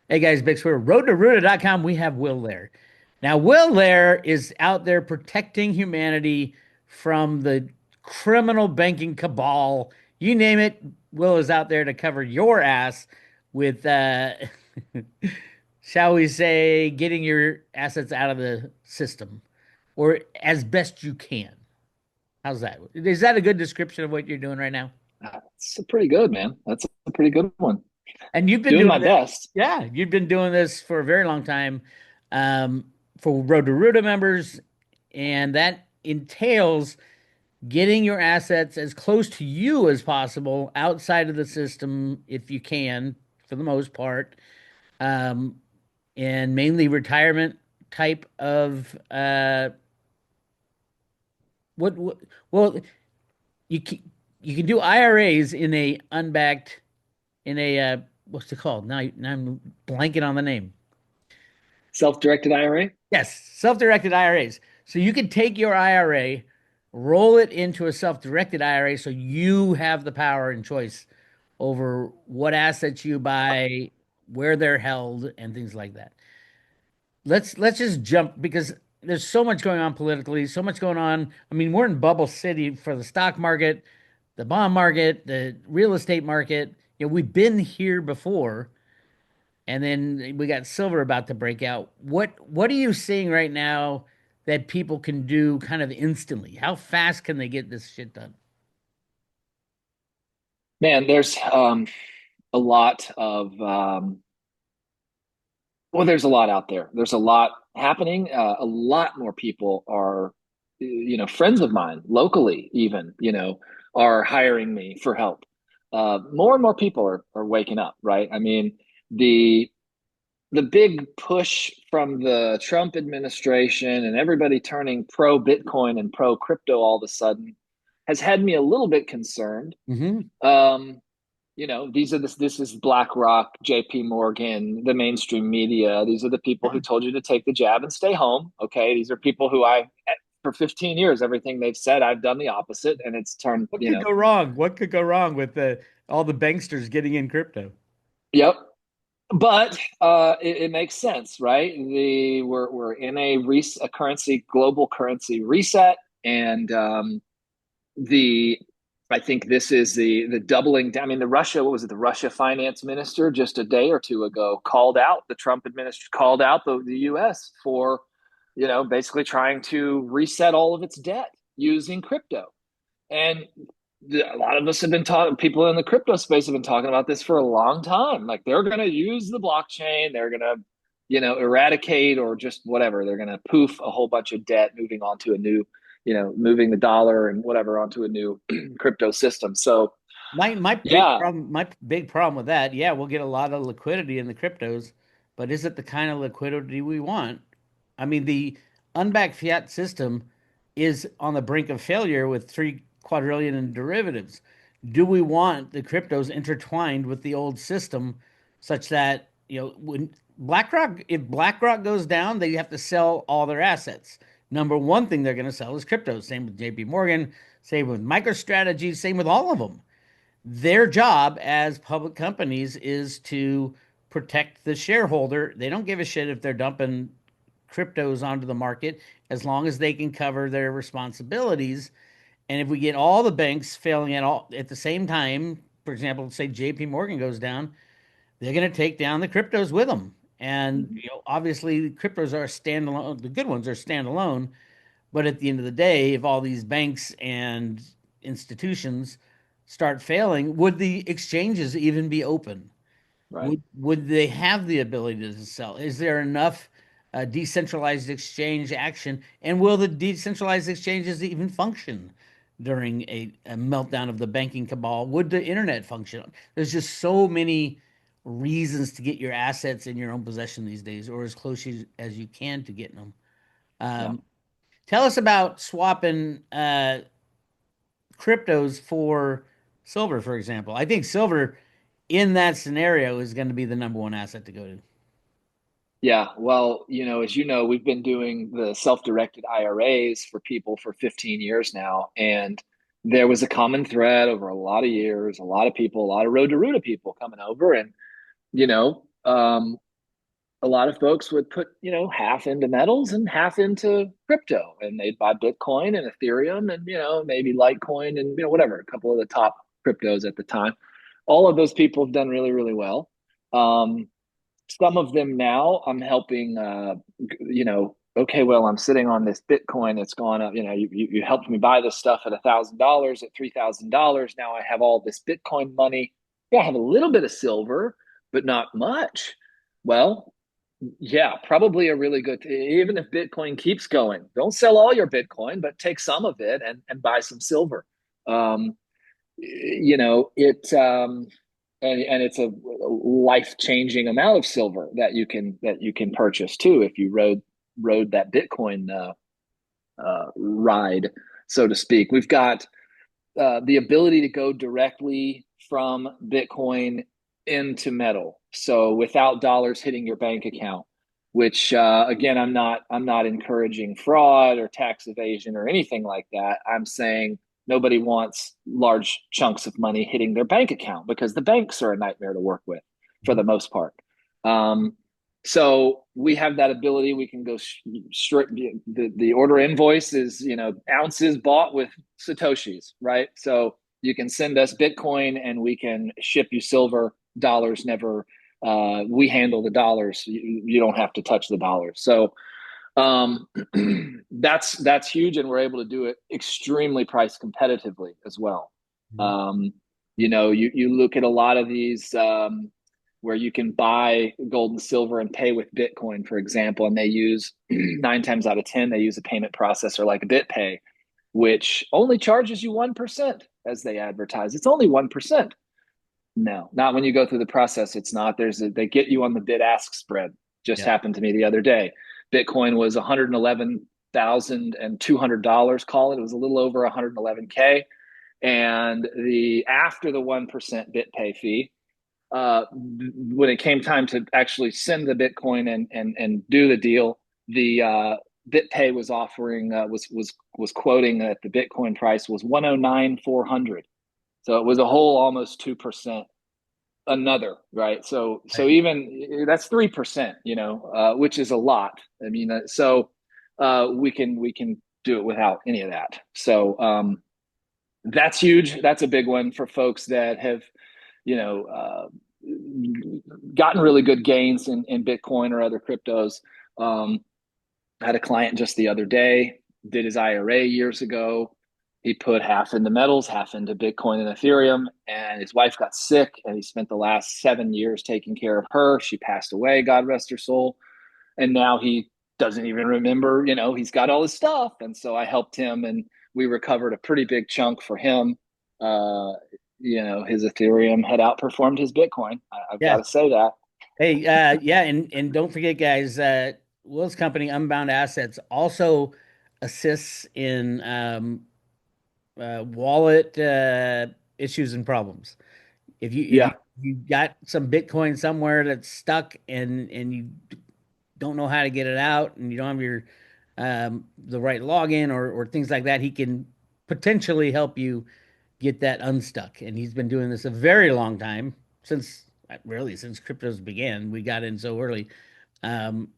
Hey guys, Bix Weir, road2ruta.com. We have Will Lehr. Now, Will Lehr is out there protecting humanity from the criminal banking cabal. You name it, Will is out there to cover your ass with, shall we say, getting your assets out of the system or as best you can. How's that? Is that a good description of what you're doing right now? That's pretty good, man. That's a pretty good one. And you've been Doing doing my this, best. yeah, you've been doing this for a very long time, um, for Road to Ruta members, and that entails getting your assets as close to you as possible outside of the system, if you can, for the most part, um, and mainly retirement type of what well you can do IRAs in a unbacked in a what's it called now I'm blanking on the name. Self-directed IRA. Yes, self-directed IRAs. So you can take your IRA, roll it into a self-directed IRA so you have the power and choice over what assets you buy, where they're held, and things like that. Let's just jump because there's so much going on politically, so much going on. I mean, we're in bubble city for the stock market, the bond market, the real estate market. You know, we've been here before. And then we got silver about to break out. What are you seeing right now that people can do kind of instantly? How fast can they get this shit done? Man, there's a lot of there's a lot out there. There's a lot happening. A lot more people are, friends of mine locally, even, are hiring me for help. More and more people are waking up, right? I mean, the the big push from the Trump administration and everybody turning pro Bitcoin and pro crypto all of a sudden has had me a little bit concerned. Hmm. Um, this is BlackRock, JP Morgan, the mainstream media. These are the people who told you to take the jab and stay home. Okay. These are people who for 15 years, everything they've said, I've done the opposite. And it's turned, What could go wrong? What could go wrong with the all the banksters getting in crypto? yep. But it makes sense, right? We're in a currency global currency reset, and the I think this is the doubling down. I mean, the Russia what was it? The Russia finance minister just a day or two ago called out the Trump administration called out the U.S. for basically trying to reset all of its debt using crypto. And a lot of us have been talking, people in the crypto space have been talking about this for a long time. Like they're going to use the blockchain, they're going to, eradicate or just whatever. They're going to poof a whole bunch of debt, moving on to a new, moving the dollar and whatever onto a new crypto system. So, yeah, My big problem with that, yeah, we'll get a lot of liquidity in the cryptos, but is it the kind of liquidity we want? I mean, the unbacked fiat system is on the brink of failure with 3 quadrillion in derivatives. Do we want the cryptos intertwined with the old system such that, you know, when if BlackRock goes down, they have to sell all their assets. Number one thing they're going to sell is cryptos. Same with JP Morgan, same with MicroStrategy, same with all of them. Their job as public companies is to protect the shareholder. They don't give a shit if they're dumping cryptos onto the market as long as they can cover their responsibilities. And if we get all the banks failing at the same time, for example, say JP Morgan goes down, they're going to take down the cryptos with them. And you know, obviously, cryptos are standalone. The good ones are standalone. But at the end of the day, if all these banks and institutions start failing, would the exchanges even be open? right, Would they have the ability to sell? Is there enough decentralized exchange action? And will the decentralized exchanges even function during a meltdown of the banking cabal? Would the internet function? There's just so many reasons to get your assets in your own possession these days, or as close as you can to getting them. yeah. Um, Tell us about swapping cryptos for silver, for example. I think silver in that scenario is going to be the number one asset to go to. Yeah, well, as you know, we've been doing the self-directed IRAs for people for 15 years now, and there was a common thread over a lot of years, a lot of people, a lot of road to Ruta people coming over, and you know, um, a lot of folks would put, half into metals and half into crypto, and they'd buy Bitcoin and Ethereum and, maybe Litecoin and, whatever, a couple of the top cryptos at the time. All of those people have done really, really well. Um, some of them now I'm helping, okay, well, I'm sitting on this Bitcoin that's gone up. You helped me buy this stuff at $1,000, at $3,000. Now I have all this Bitcoin money. Yeah, I have a little bit of silver, but not much. Well, yeah, probably a really good, even if Bitcoin keeps going, don't sell all your Bitcoin, but take some of it and buy some silver. Um, and it's a life-changing amount of silver that you can purchase too if you rode that Bitcoin ride, so to speak. We've got the ability to go directly from Bitcoin into metal, so without dollars hitting your bank account. Which again, I'm not encouraging fraud or tax evasion or anything like that. I'm saying nobody wants large chunks of money hitting their bank account because the banks are a nightmare to work with for the most part. Um, so we have that ability. We can go straight. The order invoice is ounces bought with satoshis, right? So you can send us Bitcoin and we can ship you silver. Dollars never. We handle the dollars. You don't have to touch the dollars. So um, that's huge, and we're able to do it extremely price competitively as well. Um, you look at a lot of these where you can buy gold and silver and pay with Bitcoin, for example, and they use 9 times out of 10 they use a payment processor like BitPay, which only charges you 1% as they advertise. It's only 1%. No, not when you go through the process. It's not. They get you on the bid ask spread. Just Yeah. happened to me the other day. Bitcoin was $111,200. Call it. It was a little over 111K. And the after the 1% BitPay fee, when it came time to actually send the Bitcoin and do the deal, the BitPay was offering was quoting that the Bitcoin price was 109,400. So it was a whole almost 2% another, right? So Right. even that's 3%, which is a lot. I mean, we can do it without any of that. So that's huge. That's a big one for folks that have, you know, uh, gotten really good gains in Bitcoin or other cryptos. I had a client just the other day, did his IRA years ago. He put half into metals, half into Bitcoin and Ethereum, and his wife got sick, and he spent the last 7 years taking care of her. She passed away, God rest her soul. And now he doesn't even remember, he's got all his stuff. And so I helped him, and we recovered a pretty big chunk for him. Uh, his Ethereum had outperformed his Bitcoin. I've got Yeah. to say that. Hey, yeah, and don't forget, guys, Will's company, Unbound Assets, also assists in wallet issues and problems. If you Yeah, you got some Bitcoin somewhere that's stuck and you don't know how to get it out and you don't have your the right login or things like that, he can potentially help you get that unstuck. And he's been doing this a very long time since really since cryptos began. We got in so early. Um,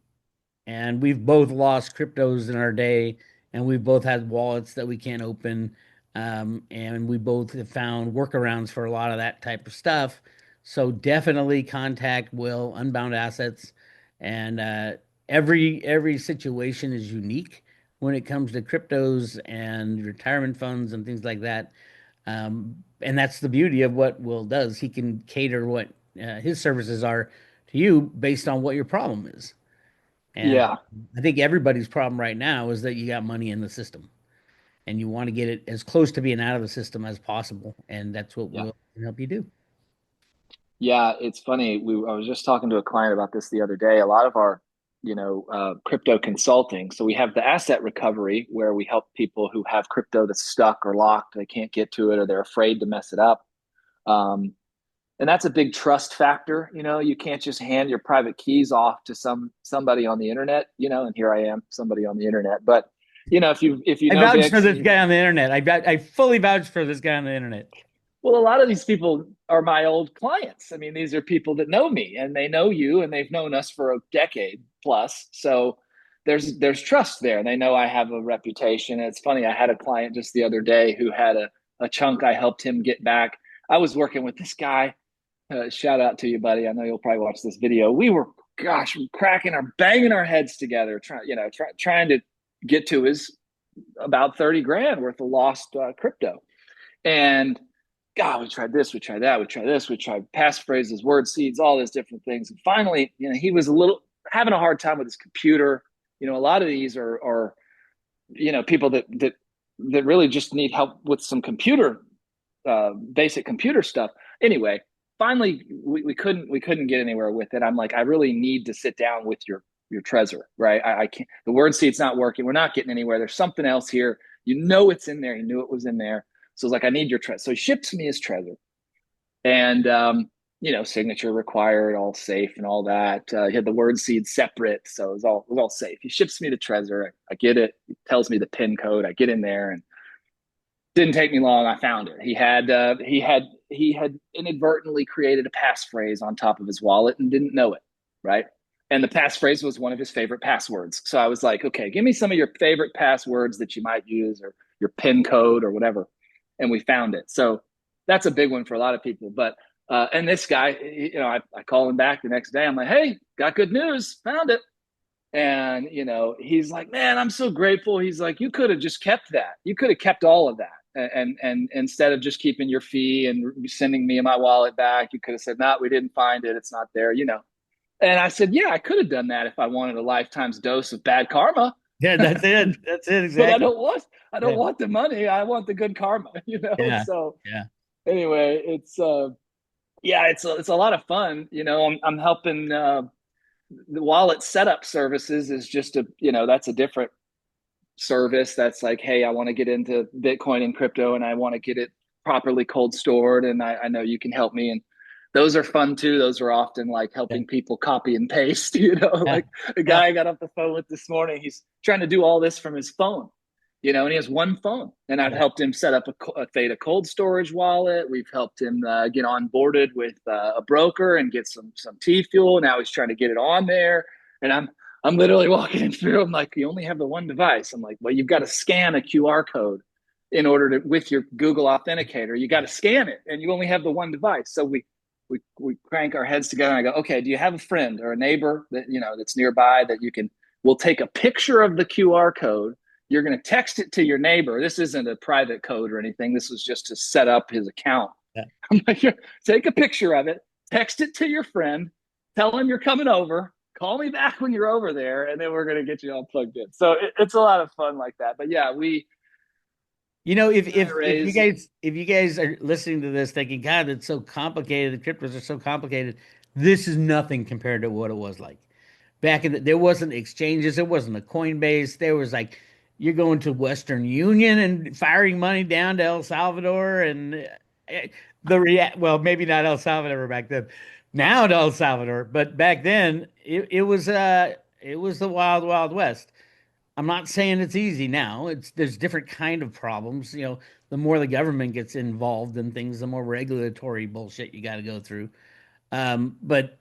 and we've both lost cryptos in our day, and we've both had wallets that we can't open, and we both have found workarounds for a lot of that type of stuff. So definitely contact Will, Unbound Assets, and every situation is unique when it comes to cryptos and retirement funds and things like that. And that's the beauty of what Will does. He can cater what his services are to you based on what your problem is. And yeah, I think everybody's problem right now is that you got money in the system and you want to get it as close to being out of the system as possible. And that's what yeah. we'll help you do. Yeah, it's funny. I was just talking to a client about this the other day. A lot of our, crypto consulting. So we have the asset recovery where we help people who have crypto that's stuck or locked. They can't get to it or they're afraid to mess it up. Um, and that's a big trust factor. You can't just hand your private keys off to somebody on the internet. And here I am, somebody on the internet. But if you I know vouch for Bix, this guy on the internet. I fully vouch for this guy on the internet. Well, a lot of these people are my old clients. I mean, these are people that know me and they know you and they've known us for a decade plus. So there's trust there. They know I have a reputation. And it's funny, I had a client just the other day who had a chunk I helped him get back. I was working with this guy. Shout out to you, buddy. I know you'll probably watch this video. We were, gosh, banging our heads together, trying to get to his about 30 grand worth of lost crypto. And God, we tried this, we tried that, we tried this, we tried passphrases, word seeds, all these different things. And finally, he was a little having a hard time with his computer. A lot of these are people that really just need help with some computer, basic computer stuff. Anyway, finally, we couldn't get anywhere with it. I'm like, I really need to sit down with your Trezor, right? I can't. The word seed's not working. We're not getting anywhere. There's something else here. It's in there. He knew it was in there. So I was like, I need your Trezor. So he ships me his Trezor, and signature required, all safe and all that. He had the word seed separate, so it was all safe. He ships me the Trezor. I get it. He tells me the PIN code. I get in there, and didn't take me long. I found it. He had inadvertently created a passphrase on top of his wallet and didn't know it, right? And the passphrase was one of his favorite passwords. So I was like, okay, give me some of your favorite passwords that you might use, or your PIN code or whatever. And we found it. So that's a big one for a lot of people. But and this guy, I call him back the next day. I'm like, hey, got good news, found it. And he's like, man, I'm so grateful. He's like, you could have just kept that. You could have kept all of that. And instead of just keeping your fee and sending me my wallet back, you could have said, no, we didn't find it. It's not there. And I said, yeah, I could have done that if I wanted a lifetime's dose of bad karma. Yeah, that's it. That's it But I exactly. don't want I don't Yeah. want the money. I want the good karma, Yeah. So Yeah. anyway, it's a lot of fun. I'm helping the wallet setup services is just that's a different service that's like, hey, I want to get into Bitcoin and crypto and I want to get it properly cold stored. And I know you can help me. And those are fun too. Those are often like Yeah. helping people copy and paste, Yeah. like the Yeah. guy I got off the phone with this morning, he's trying to do all this from his phone. And he has one phone. And I've Yeah. helped him set up a Theta cold storage wallet. We've helped him get onboarded with a broker and get some T fuel. Now he's trying to get it on there. And I'm literally walking him through. I'm like, you only have the one device. I'm like, well, you've got to scan a QR code in order to, with your Google Authenticator, you got to scan it, and you only have the one device. So we crank our heads together. And I go, okay, do you have a friend or a neighbor that's nearby that you can? We'll take a picture of the QR code. You're going to text it to your neighbor. This isn't a private code or anything. This was just to set up his account. Yeah. I'm like, take a picture of it, text it to your friend, tell him you're coming over, call me back when you're over there, and then we're going to get you all plugged in. So it's a lot of fun like that. But yeah, we If you IRAs. guys are listening to this thinking, God, it's so complicated, the cryptos are so complicated, this is nothing compared to what it was like. Back in there wasn't exchanges, there wasn't a Coinbase, there was like you're going to Western Union and firing money down to El Salvador and well, maybe not El Salvador back then. Now to El Salvador, but back then it was the wild, wild west. I'm not saying it's easy now. There's different kind of problems. The more the government gets involved in things, the more regulatory bullshit you got to go through. But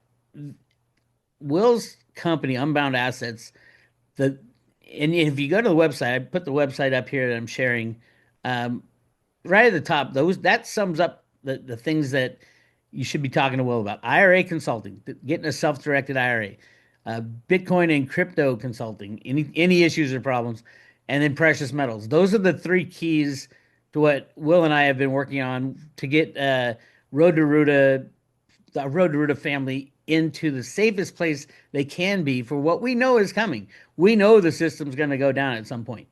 Will's company, Unbound Assets, the and if you go to the website, I put the website up here that I'm sharing. Um, right at the top, those that sums up the things that you should be talking to Will about. IRA consulting, getting a self-directed IRA, Bitcoin and crypto consulting, any issues or problems, and then precious metals. Those are the three keys to what Will and I have been working on to get Road to Ruta, the Road to Ruta family into the safest place they can be for what we know is coming. We know the system's going to go down at some point.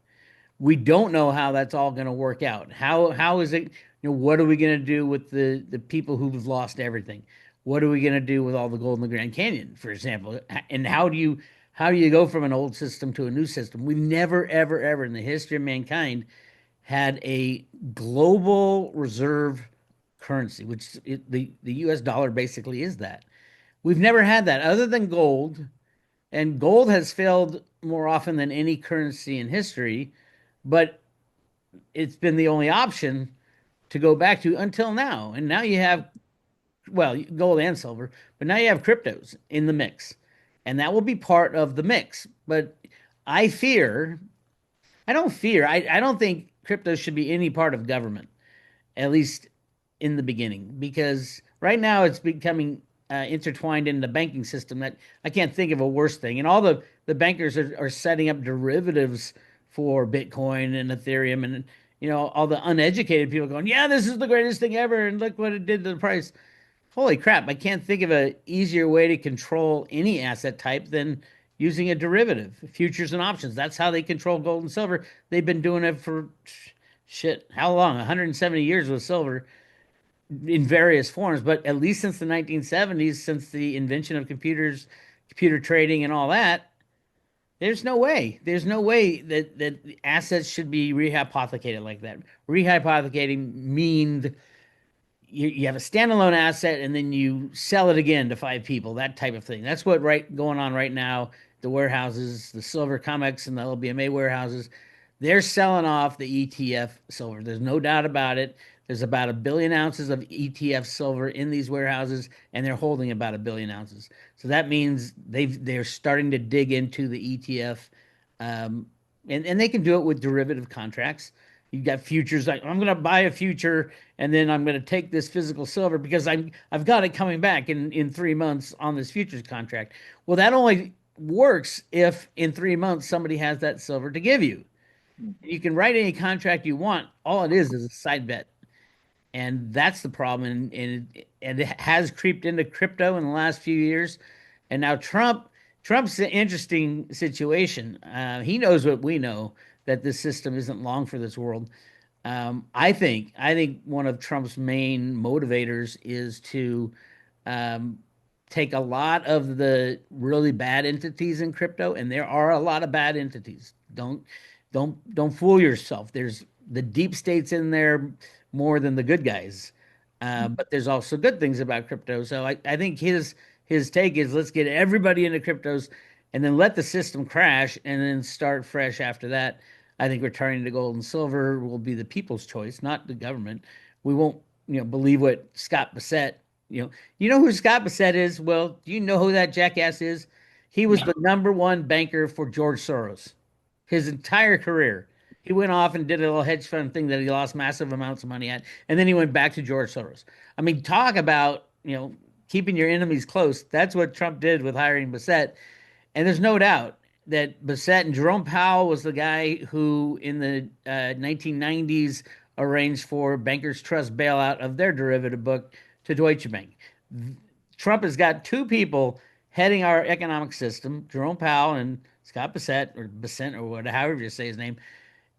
We don't know how that's all going to work out. How is it? What are we going to do with the people who've lost everything? What are we going to do with all the gold in the Grand Canyon, for example? And how do you go from an old system to a new system? We've never, ever, ever in the history of mankind had a global reserve currency, which the U.S. dollar basically is that. We've never had that other than gold, and gold has failed more often than any currency in history, but it's been the only option to go back to until now. And now you have, well, gold and silver, but now you have cryptos in the mix. And that will be part of the mix. But I fear, I don't fear, I don't think crypto should be any part of government, at least in the beginning, because right now it's becoming intertwined in the banking system that I can't think of a worse thing. And all the bankers are setting up derivatives for Bitcoin and Ethereum, and all the uneducated people going, yeah, this is the greatest thing ever, and look what it did to the price. Holy crap, I can't think of a easier way to control any asset type than using a derivative, futures and options. That's how they control gold and silver. They've been doing it for shit, how long? 170 years with silver in various forms, but at least since the 1970s, since the invention of computers, computer trading and all that, there's no way. There's no way that assets should be rehypothecated like that. Rehypothecating means you have a standalone asset and then you sell it again to five people, that type of thing. That's what going on right now. The warehouses, the silver COMEX and the LBMA warehouses, they're selling off the ETF silver. There's no doubt about it. There's about 1 billion ounces of ETF silver in these warehouses, and they're holding about 1 billion ounces. So that means they're starting to dig into the ETF, um, and they can do it with derivative contracts. You've got futures like I'm going to buy a future and then I'm going to take this physical silver because I've got it coming back in 3 months on this futures contract. Well, that only works if in 3 months somebody has that silver to give you. You can write any contract you want. All it is a side bet, and that's the problem. And it has creeped into crypto in the last few years, and now Trump's an interesting situation. He knows what we know, that this system isn't long for this world. I think one of Trump's main motivators is to um, take a lot of the really bad entities in crypto, and there are a lot of bad entities. Don't fool yourself. There's the deep states in there more than the good guys, but there's also good things about crypto. So I think his take is let's get everybody into cryptos, and then let the system crash, and then start fresh after that. I think returning to gold and silver will be the people's choice, not the government. We won't, believe what Scott Bassett, you know who Scott Bassett is? Well, do you know who that jackass is? He was No, the number one banker for George Soros his entire career. He went off and did a little hedge fund thing that he lost massive amounts of money at, and then he went back to George Soros. I mean, talk about, keeping your enemies close. That's what Trump did with hiring Bassett. And there's no doubt that Bassett and Jerome Powell was the guy who, in the 1990s, arranged for Bankers Trust bailout of their derivative book to Deutsche Bank. Trump has got two people heading our economic system, Jerome Powell and Scott Bassett, or Bassett, or whatever, however you say his name,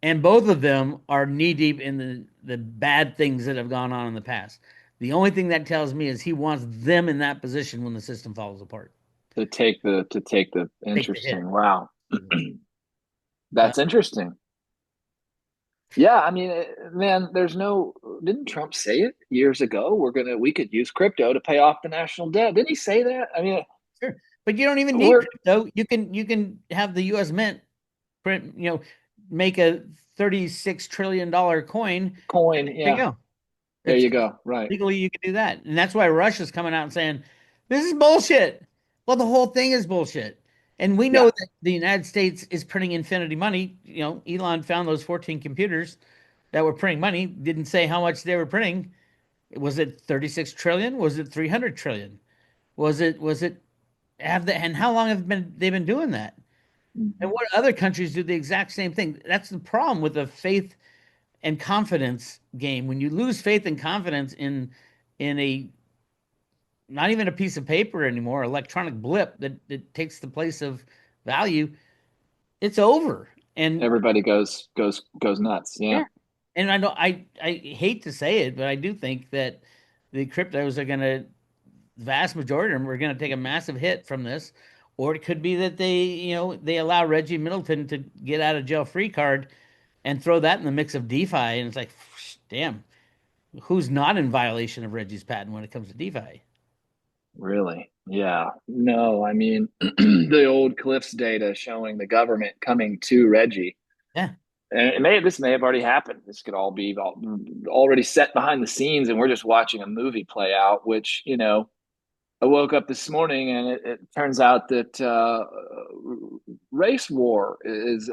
and both of them are knee deep in the bad things that have gone on in the past. The only thing that tells me is he wants them in that position when the system falls apart. to take the Take the hit. interesting. Wow. Mhm. Uh, That's interesting. Yeah, I mean, man, there's no, didn't Trump say it years ago? We could use crypto to pay off the national debt. Didn't he say that? I mean, sure, but you don't even need we're crypto. You can have the U.S. Mint print, make a $36 trillion coin. coin. There you Yeah, go. there It's you go. Right. legally you can do that, and that's why Russia's coming out and saying this is bullshit. Well, the whole thing is bullshit, and we know Yeah. that the United States is printing infinity money. Elon found those 14 computers that were printing money. Didn't say how much they were printing. Was it 36 trillion? Was it 300 trillion? Was it have the and how long have they've been doing that? And Mhm. what other countries do the exact same thing? That's the problem with the faith and confidence game. When you lose faith and confidence in a not even a piece of paper anymore, electronic blip that takes the place of value, it's over. And Everybody goes nuts. Yeah. yeah, and I know I hate to say it, but I do think that the cryptos are going to, vast majority of them are going to take a massive hit from this. Or it could be that they allow Reggie Middleton to get out of jail free card and throw that in the mix of DeFi, and it's like, damn, who's not in violation of Reggie's patent when it comes to DeFi? Really? Yeah. No, I mean, the old Cliffs data showing the government coming to Reggie. Yeah. And this may have already happened. This could all be already set behind the scenes, and we're just watching a movie play out. Which I woke up this morning, and it turns out that race war is.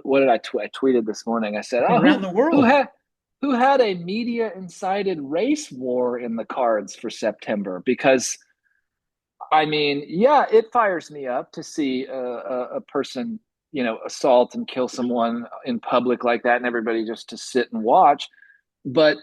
What did I tweeted this morning? I said, "Oh, around the who world. had a media incited race war in the cards for September?" Because I mean, yeah, it fires me up to see a person, assault and kill someone in public like that, and everybody just to sit and watch. But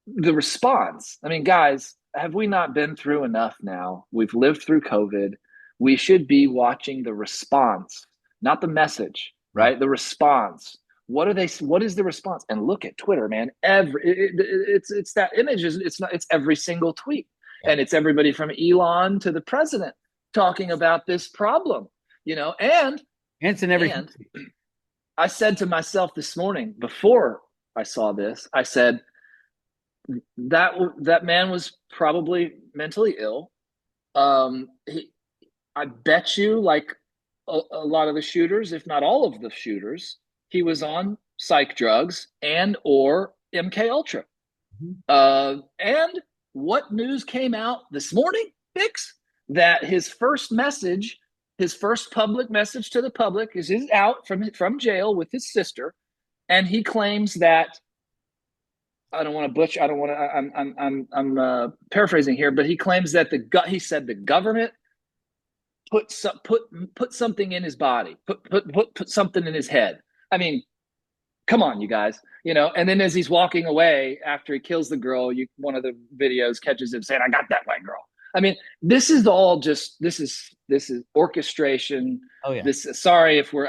the response, I mean, guys, have we not been through enough now? We've lived through COVID. We should be watching the response, not the message, Yeah. right? The response. What is the response? And look at Twitter, man. It's that image is it's not it's every single tweet. Yeah. And it's everybody from Elon to the president talking about this problem, and And it's in every and country. I said to myself this morning before I saw this, I said that that man was probably mentally ill. He, I bet you, like a lot of the shooters, if not all of the shooters, he was on psych drugs and or MK Ultra. Mhm. And what news came out this morning, Bix? That his first public message to the public is he's out from jail with his sister, and he claims that I don't want to butcher. I don't want to. I'm paraphrasing here, but he claims that he said the government put something in his body, put something in his head. I mean, come on, you guys. And then as he's walking away after he kills the girl, one of the videos catches him saying, "I got that white girl." I mean, this is all just this is orchestration. Oh yeah. This sorry if we're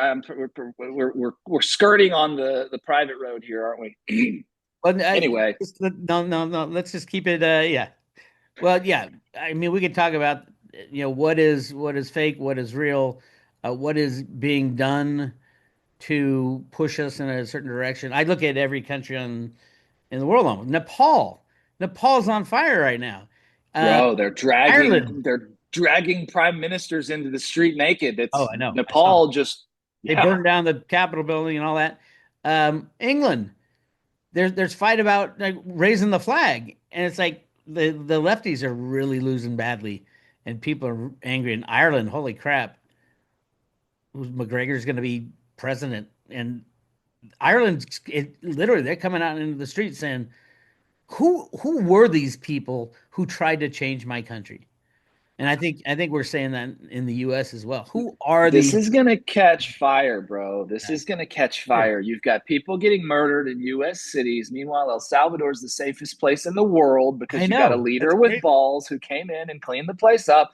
skirting on the private road here, aren't we? Well, Anyway, no, no, no. Let's just keep it. Yeah. Well, yeah. I mean, we could talk about what is fake, what is real, what is being done to push us in a certain direction. I look at every country in the world almost. Nepal's on fire right now. Uh, bro, Ireland. they're dragging prime ministers into the street naked. Oh, It's I know. I saw. Nepal just They yeah. burned down the Capitol building and all that. England. There's fight about like raising the flag, and it's like the lefties are really losing badly, and people are angry. In Ireland, holy crap, who's McGregor's going to be president, and Ireland, literally they're coming out into the streets saying, who were these people who tried to change my country? And I think we're saying that in the U.S. as well. Who are This these? is gonna catch fire, bro. This Guys? is gonna catch Sure. fire. You've got people getting murdered in US cities. Meanwhile, El Salvador is the safest place in the world I because you got a know that's leader with crazy. balls who came in and cleaned the place up.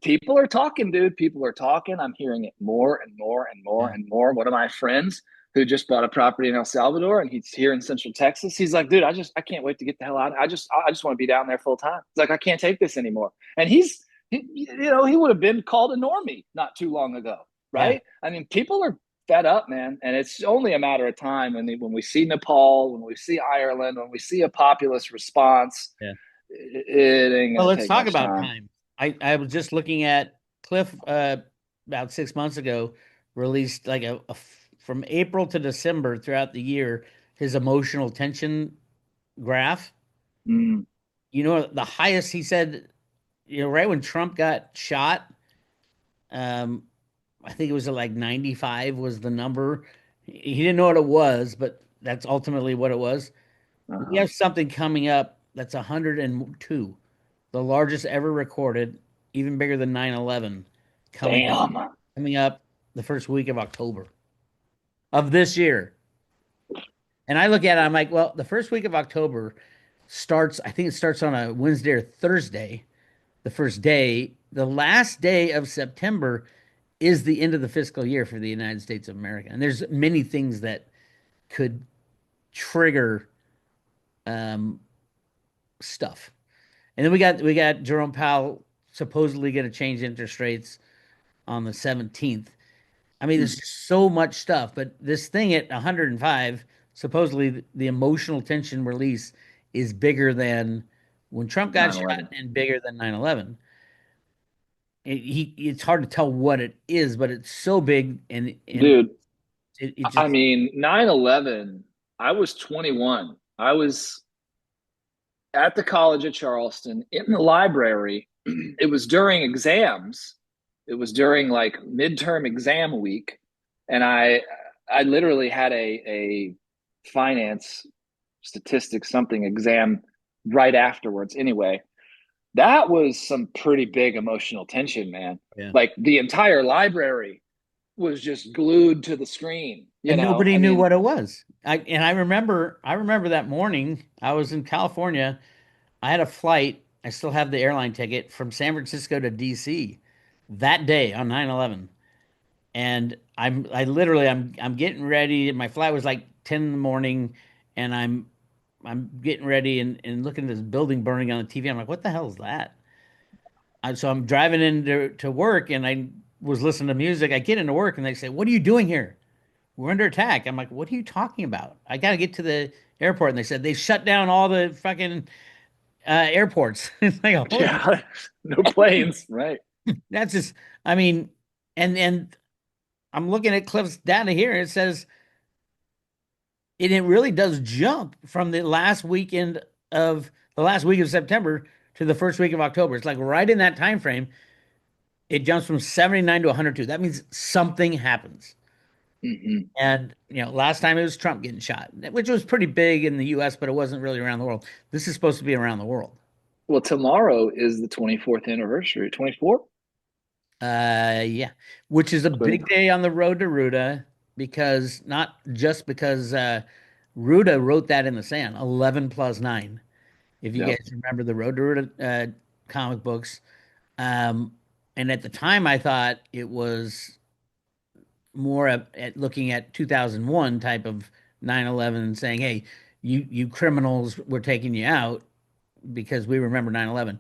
People are talking, dude. People are talking. I'm hearing it more and more and more Yeah, and more. One of my friends who just bought a property in El Salvador and he's here in Central Texas. He's like, dude, I can't wait to get the hell out. I just want to be down there full time. It's like I can't take this anymore. And he would have been called a normie not too long ago, yeah, right? I mean, people are fed up, man, and it's only a matter of time when we see Nepal, when we see Ireland, when we see a populist response. yeah. It ain't Well, gonna let's take talk much about time. time. I was just looking at Cliff about 6 months ago released like from April to December throughout the year his emotional tension graph. Mm. The highest he said, right when Trump got shot, um, I think it was at like 95 was the number. He didn't know what it was, but that's ultimately what it was. We Uh-huh. have something coming up that's 102, the largest ever recorded, even bigger than 9/11, coming up Damn. coming up the first week of October of this year. And I look at it, I'm like, well, the first week of October starts, I think it starts on a Wednesday or Thursday, the first day. The last day of September is the end of the fiscal year for the United States of America. And there's many things that could trigger um, stuff. And then we got Jerome Powell supposedly going to change interest rates on the 17th. I mean, there's just so much stuff, but this thing at 105, supposedly the emotional tension release is bigger than when Trump got shot 9/11. and bigger than 9/11. It's hard to tell what it is, but it's so big and Dude, It I just, mean, 9/11. I was 21. I was at the College of Charleston in the library. It was during exams. It was during like midterm exam week, and I literally had a finance statistics something exam right afterwards. Anyway, that was some pretty big emotional tension, man. yeah. Like the entire library was just glued to the screen, you And know. nobody I knew mean, what it was. I remember that morning. I was in California. I had a flight. I still have the airline ticket from San Francisco to DC that day on 9/11. And I'm getting ready. My flight was like 10 in the morning, and I'm getting ready and looking at this building burning on the TV. I'm like, what the hell is that? So I'm driving into to work, and I was listening to music. I get into work and they say, "What are you doing here? We're under attack." I'm like, "What are you talking about? I got to get to the airport." And they said they shut down all the fucking airports. It's like, holy, yeah, no planes, right? that's just, I mean, and I'm looking at Cliff's data here. It says, and it really does jump from the last week of September to the first week of October. It's like right in that time frame, it jumps from 79 to 102. That means something happens. Mm-hmm. And last time it was Trump getting shot, which was pretty big in the US, but it wasn't really around the world. This is supposed to be around the world. Well, tomorrow is the 24th anniversary. 24? Yeah, which is a 20. big day on the road to Ruta because not just because Ruta wrote that in the sand, 11 plus 9. If you Yep. guys remember the Road to Ruta comic books. Um, and at the time, I thought it was more at looking at 2001 type of 9/11 and saying, hey, you criminals, we're taking you out because we remember 9/11.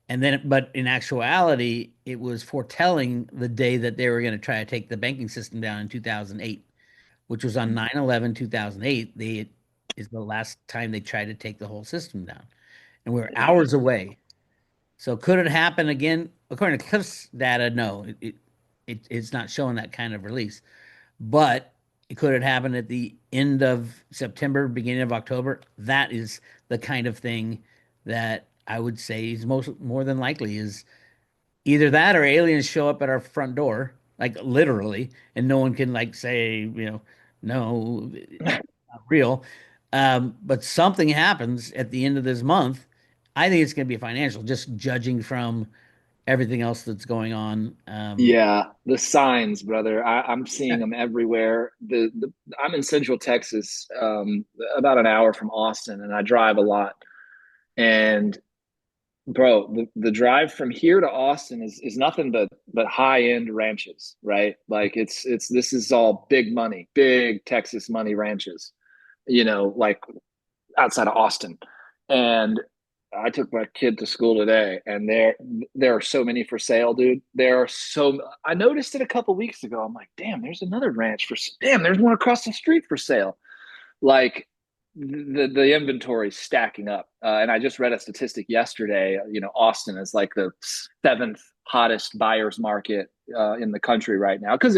And then, but in actuality, it was foretelling the day that they were going to try to take the banking system down in 2008, which was on 9/11 2008. They is the last time they tried to take the whole system down. And we we're hours away. So could it happen again? According to Cliff's data, no, it's not showing that kind of release. But could it happen at the end of September, beginning of October? That is the kind of thing that I would say is more than likely is either that or aliens show up at our front door, like literally, and no one can like say, no, not real. But something happens at the end of this month. I think it's going to be financial, just judging from everything else that's going on. Yeah, the signs, brother. I'm seeing them everywhere. I'm in Central Texas, about an hour from Austin, and I drive a lot. And bro, the drive from here to Austin is nothing but high end ranches, right? Like it's this is all big money, big Texas money ranches, like outside of Austin. And I took my kid to school today, and there are so many for sale, dude. There are so I noticed it a couple weeks ago. I'm like, damn, there's another ranch for damn, there's one across the street for sale. Like the inventory is stacking up. And I just read a statistic yesterday. Austin is like the seventh hottest buyers market in the country right now because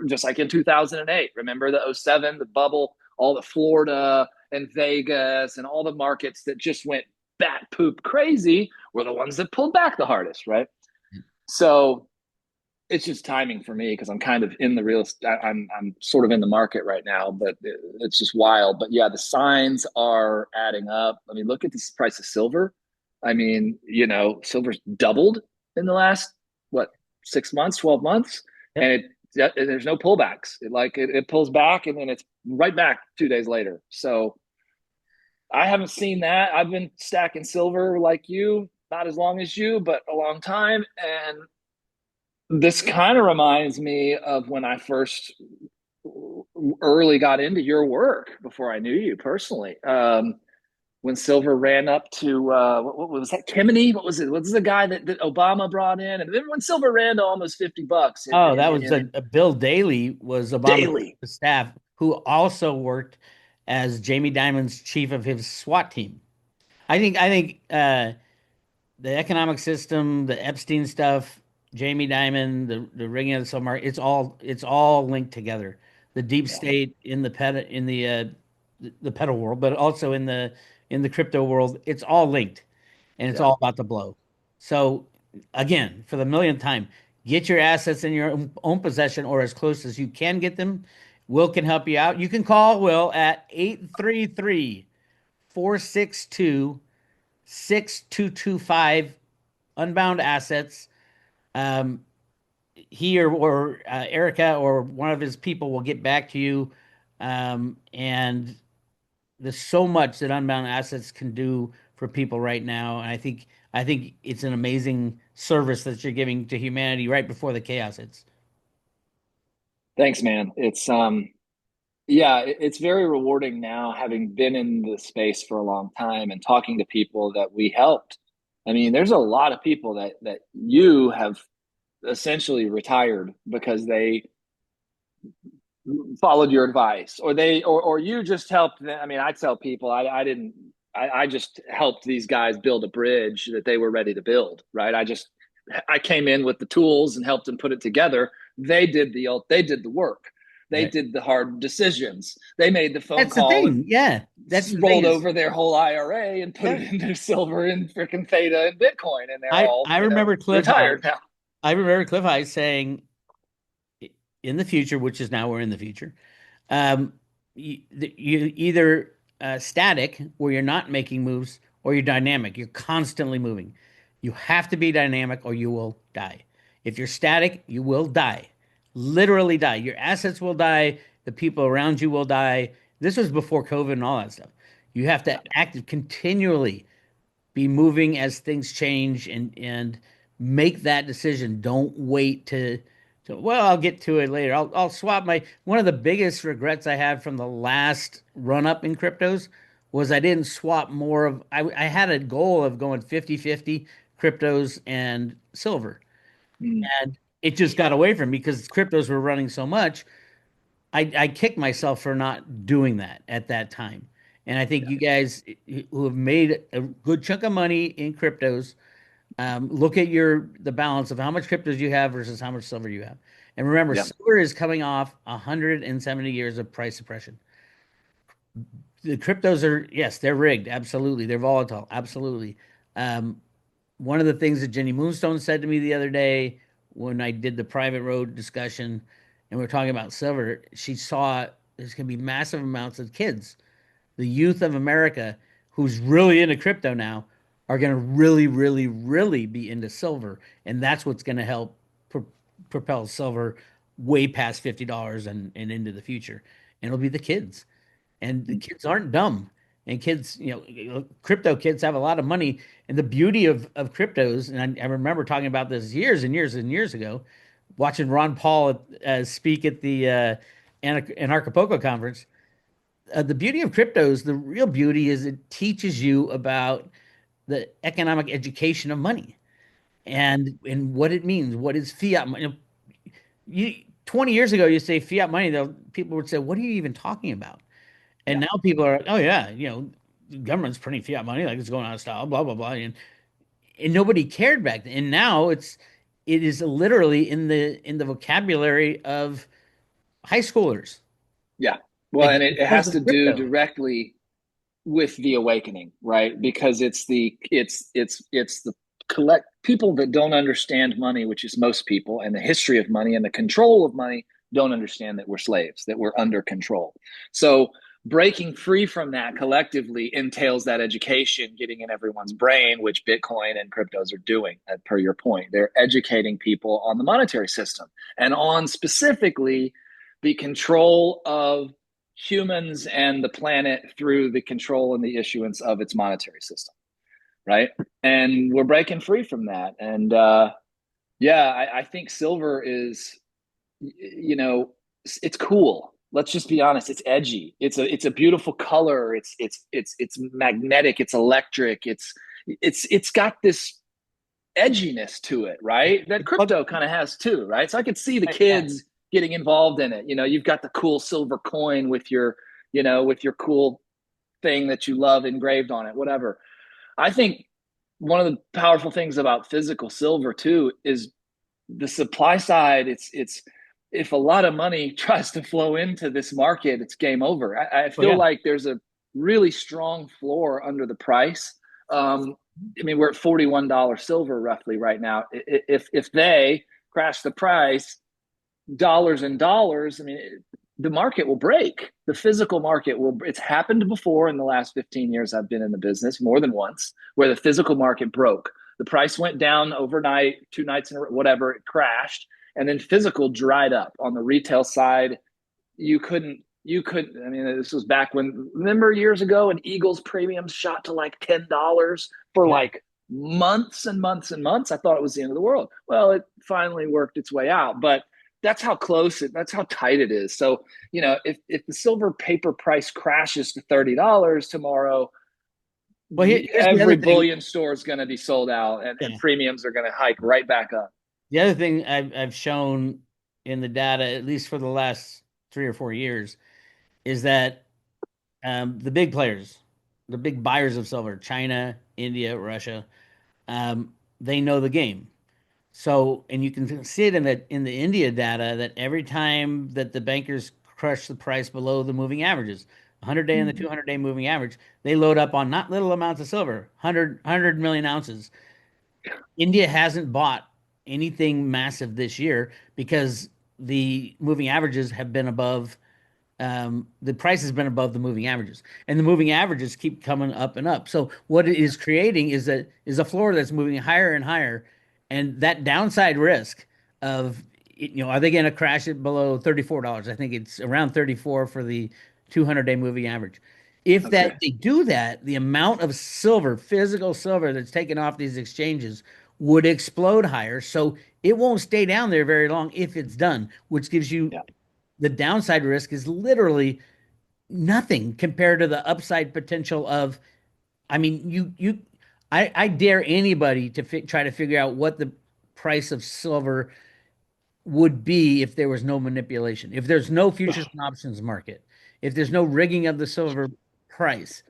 just like in 2008, remember the '07, the bubble, all the Florida and Vegas and all the markets that just went bat poop crazy were the ones that pulled back the hardest, right? So it's just timing for me because I'm kind of in the real. I'm sort of in the market right now, but it's just wild. But yeah, the signs are adding up. I mean, look at this price of silver. I mean, silver's doubled in the last what 6 months, 12 months, Yep. and there's no pullbacks. It pulls back and then it's right back 2 days later. So I haven't seen that. I've been stacking silver like you, not as long as you, but a long time, and this kind of reminds me of when I first early got into your work before I knew you personally. When silver ran up to what was that, Kimini? What was it? What was the guy that Obama brought in? And then when silver ran to almost $50 Oh, that was a Bill Daley was Obama's daily. staff who also worked as Jamie Dimon's chief of his SWAT team. I think the economic system, the Epstein stuff, Jamie Dimon, the rigging of the submarine, it's all linked together. the deep Yeah. state in the pedal world, but also in the crypto world. It's all linked, and it's Yeah. all about to blow. So again, for the millionth time, get your assets in your own possession or as close as you can get them. Will can help you out. You can call Will at 833-462-6225 Unbound Assets. Um, he or Erica or one of his people will get back to you. And there's so much that Unbound Assets can do for people right now, and I think it's an amazing service that you're giving to humanity right before the chaos hits. Thanks, man. It's yeah, it's very rewarding now having been in the space for a long time and talking to people that we helped. I mean, there's a lot of people that you have essentially retired because they followed your advice or or you just helped them. I mean, I tell people I didn't I just helped these guys build a bridge that they were ready to build, right? I came in with the tools and helped them put it together. They did the work. They Right. did the hard decisions. They made the phone That's the call thing. and Yeah. That's the thing rolled is, over their whole IRA and put yeah. it into silver and freaking theta and Bitcoin, and they're all, I remember Cliff High. retired now. I remember Cliff High saying in the future, which is now we're in the future, um, you either static where you're not making moves or you're dynamic. You're constantly moving. You have to be dynamic or you will die. If you're static, you will die. Literally die. Your assets will die. The people around you will die. This was before COVID and all that stuff. You have Yeah, to act continually be moving as things change and make that decision. Don't wait to well, I'll get to it later. I'll swap my one of the biggest regrets I had from the last run up in cryptos was I didn't swap more of I had a goal of going 50-50 cryptos and silver. mm, And it just got away from me because cryptos were running so much. I kicked myself for not doing that at that time. And I think yeah, you guys who have made a good chunk of money in cryptos, look at the balance of how much cryptos you have versus how much silver you have. And remember, yeah, silver is coming off 170 years of price suppression. The cryptos are, yes, they're rigged. Absolutely. They're volatile. Absolutely. Um, one of the things that Jenny Moonstone said to me the other day when I did the private road discussion and we are talking about silver, she saw there's going to be massive amounts of kids, the youth of America who's really into crypto now are going to really, really, really be into silver. And that's what's going to help pro propel silver way past $50 and into the future. And it'll be the kids. And the mm, kids aren't dumb. And kids, crypto kids have a lot of money. And the beauty of cryptos, and I remember talking about this years and years and years ago, watching Ron Paul speak at the Anarchapulco conference. The beauty of cryptos, the real beauty is it teaches you about the economic education of money and what it means. What is fiat money? You 20 years ago, you say fiat money, people would say, "What are you even talking about?" And yeah. now people are, "Oh yeah, the government's printing fiat money like it's going out of style, blah blah blah," and nobody cared back then. And now it is literally in the vocabulary of high schoolers, Yeah. Well, like and it because has of to do crypto. directly with the awakening, right? Because it's the collect people that don't understand money, which is most people, and the history of money and the control of money don't understand that we're slaves, that we're under control. So breaking free from that collectively entails that education getting in everyone's brain, which Bitcoin and cryptos are doing, per your point. They're educating people on the monetary system and on specifically the control of humans and the planet through the control and the issuance of its monetary system, right? And we're breaking free from that. And yeah, I think silver is, you know, it's cool. Let's just be honest. It's edgy. It's a beautiful color. It's magnetic. It's electric. It's got this edginess to it, right? That Well, crypto kind of has too, right? So I could see the yeah. kids getting involved in it. You've got the cool silver coin with with your cool thing that you love engraved on it, whatever. I think one of the powerful things about physical silver too is the supply side. It's if a lot of money tries to flow into this market, it's game over. I Oh feel yeah. like there's a really strong floor under the price. Um, I mean, we're at $41 silver roughly right now. If they crash the price, dollars and dollars, I mean, the market will break. The physical market will. It's happened before in the last 15 years I've been in the business, more than once, where the physical market broke. The price went down overnight, 2 nights in a whatever, it crashed, and then physical dried up on the retail side. You couldn't. I mean, this was back when, remember years ago, and Eagles premiums shot to like $10 for Yeah. like months and months and months. I thought it was the end of the world. Well, it finally worked its way out, but that's how tight it is. So, if the silver paper price crashes to $30 tomorrow, Well, here's the every other thing. bullion store is going to be sold out, and Yeah. premiums are going to hike right back up. The other thing I've shown in the data, at least for the last 3 or 4 years, is that the big players, the big buyers of silver, China, India, Russia, they know the game. So, and you can see it in the India data that every time that the bankers crush the price below the moving averages, 100-day and the 200-day moving average, they load up on not little amounts of silver, 100 million ounces. India hasn't bought anything massive this year because the moving averages have been above the price has been above the moving averages, and the moving averages keep coming up and up. So what it is creating is a floor that's moving higher and higher, and that downside risk of are they going to crash it below $34? I think it's around 34 for the 200-day moving average. If that Okay. they do that, the amount of silver, physical silver that's taken off these exchanges would explode higher. So it won't stay down there very long if it's done, which gives you Yeah. the downside risk is literally nothing compared to the upside potential of, I mean, I dare anybody to try to figure out what the price of silver would be if there was no manipulation, if there's no futures and options market, if there's no rigging of the silver price.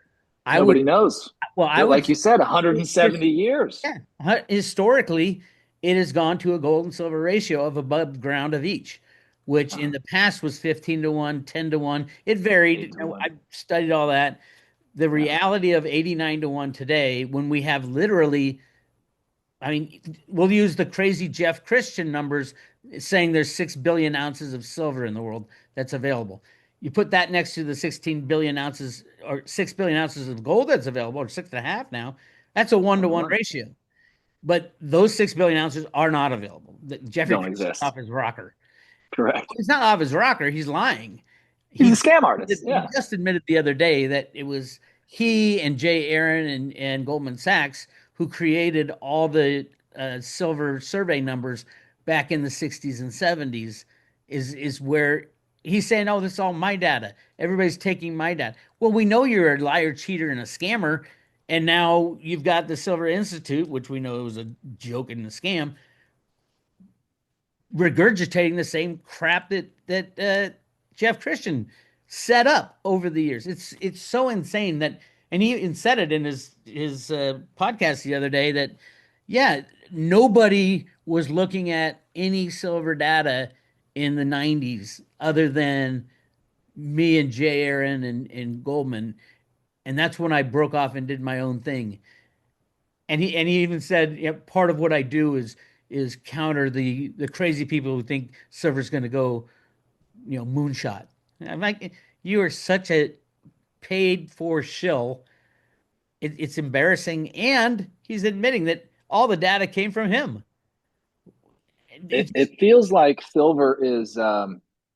I would, Nobody knows. well, I But would like you said, 170 years. yeah. Historically, it has gone to a gold and silver ratio of above ground of each, which in the past was 15 to 1, 10 to 1. It varied. Eight to one. I've studied all that. The Yeah. reality of 89 to 1 today, when we have literally, I mean, we'll use the crazy Jeff Christian numbers saying there's 6 billion ounces of silver in the world that's available. You put that next to the 16 billion ounces or 6 billion ounces of gold that's available, or 6.5 now, that's a one One to to one one. ratio. But those 6 billion ounces are not available. Jeffrey Don't Christian's off exist. his rocker. Correct. He's not off his rocker. He's lying. He's a He scam artist. he Yeah. just admitted the other day that it was he and Jay Aaron and Goldman Sachs who created all the silver survey numbers back in the 60s and 70s. Is where he's saying, "Oh, this is all my data. Everybody's taking my data." Well, we know you're a liar, cheater, and a scammer, and now you've got the Silver Institute, which we know is a joke and a scam, regurgitating the same crap that Jeff Christian set up over the years. It's so insane that, and he even said it in his podcast the other day that, yeah, nobody was looking at any silver data in the '90s other than me and Jay Aaron and Goldman, and that's when I broke off and did my own thing. And he even said, yeah, part of what I do is counter the crazy people who think silver's going to go, moonshot. I'm like, you are such a paid for shill. It's embarrassing, and he's admitting that all the data came from him. It, It's it feels like silver is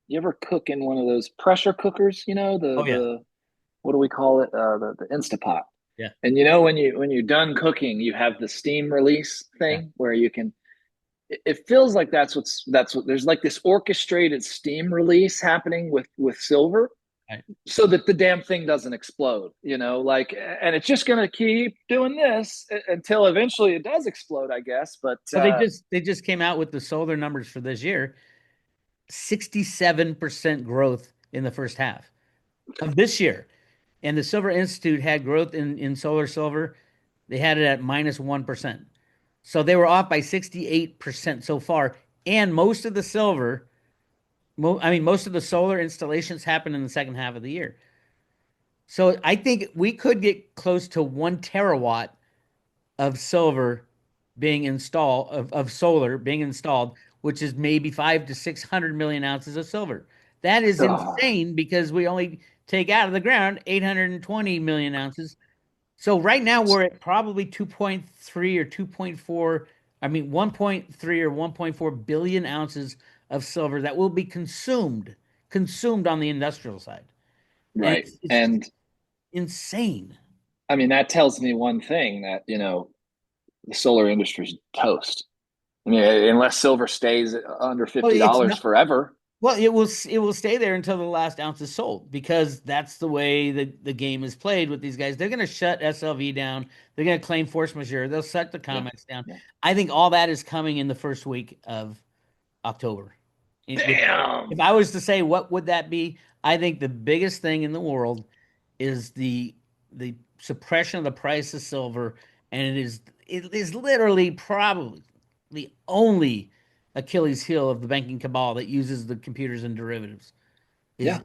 you ever cook in one of those pressure cookers, oh yeah, the what do we call it? The Instapot. yeah, And when you're done cooking, you have the steam release yeah. thing where you can it feels like that's what there's like this orchestrated steam release happening with silver Right. so that the damn thing doesn't explode, like, and it's just going to keep doing this until eventually it does explode, I guess. But Well, they just came out with the solar numbers for this year. 67% growth in the first half of this year. And the Silver Institute had growth in solar silver. They had it at -1%. So they were off by 68% so far. And most of the silver I mean, most of the solar installations happen in the second half of the year. So I think we could get close to 1 terawatt of silver being installed of solar being installed, which is maybe 5 to 600 million ounces of silver. That is Oh, insane because we only take out of the ground 820 million ounces. So right now we're at probably 2.3 or 2.4, I mean 1.3 or 1.4 billion ounces of silver that will be consumed on the industrial side. And right. it's just And insane. I mean, that tells me one thing that, the solar industry's toast. I mean, unless silver stays under Well, it's $50 not. forever. Well, it will stay there until the last ounce is sold because that's the way the game is played with these guys. They're going to shut SLV down. They're going to claim force majeure. They'll shut the Yeah. COMEX down. Yeah. I think all that is coming in the first week of October. If Damn. I was to say what would that be, I think the biggest thing in the world is the suppression of the price of silver, and it is literally probably the only Achilles heel of the banking cabal that uses the computers and derivatives is Yeah.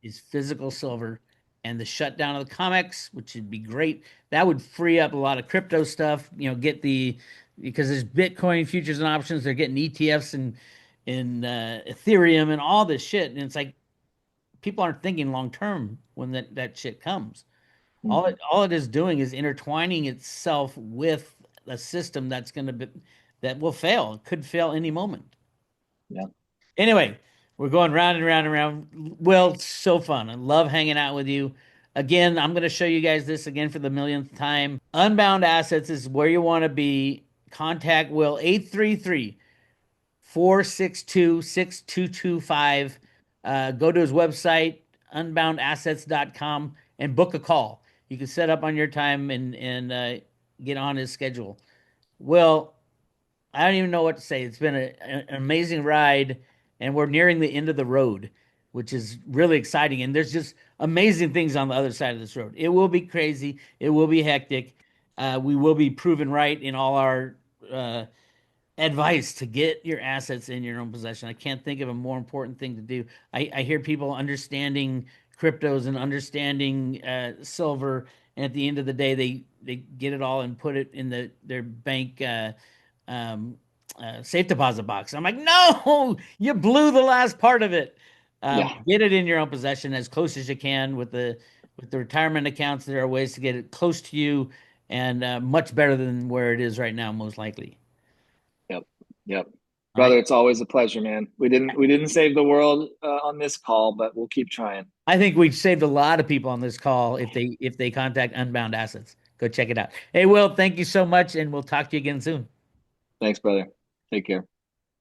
is physical silver and the shutdown of the COMEX, which would be great. That would free up a lot of crypto stuff. Get the because there's Bitcoin futures and options. They're getting ETFs and in Ethereum and all this shit, and it's like people aren't thinking long term when that shit comes. Mhm. All it is doing is intertwining itself with a system that will fail. It could fail any moment. Yeah. Anyway, we're going round and round and round. Well, it's so fun. I love hanging out with you. Again, I'm going to show you guys this again for the millionth time. Unbound Assets is where you want to be. Contact Will 833-462-6225. Go to his website, unboundassets.com, and book a call. You can set up on your time and get on his schedule. Well, I don't even know what to say. It's been an amazing ride, and we're nearing the end of the road, which is really exciting. And there's just amazing things on the other side of this road. It will be crazy. It will be hectic. We will be proven right in all our uh, advice to get your assets in your own possession. I can't think of a more important thing to do. I hear people understanding cryptos and understanding silver, and at the end of the day, they get it all and put it in their bank um, safe deposit box. I'm like, no, you blew the last part of it. Yeah. Get it in your own possession as close as you can with the retirement accounts. There are ways to get it close to you and much better than where it is right now, most likely. Yep. Yep. All right. Brother, it's always a pleasure, man. We didn't save the world on this call, but we'll keep trying. I think we've saved a lot of people on this call if they contact Unbound Assets. Go check it out. Hey, Will, thank you so much, and we'll talk to you again soon. Thanks, brother. Take care.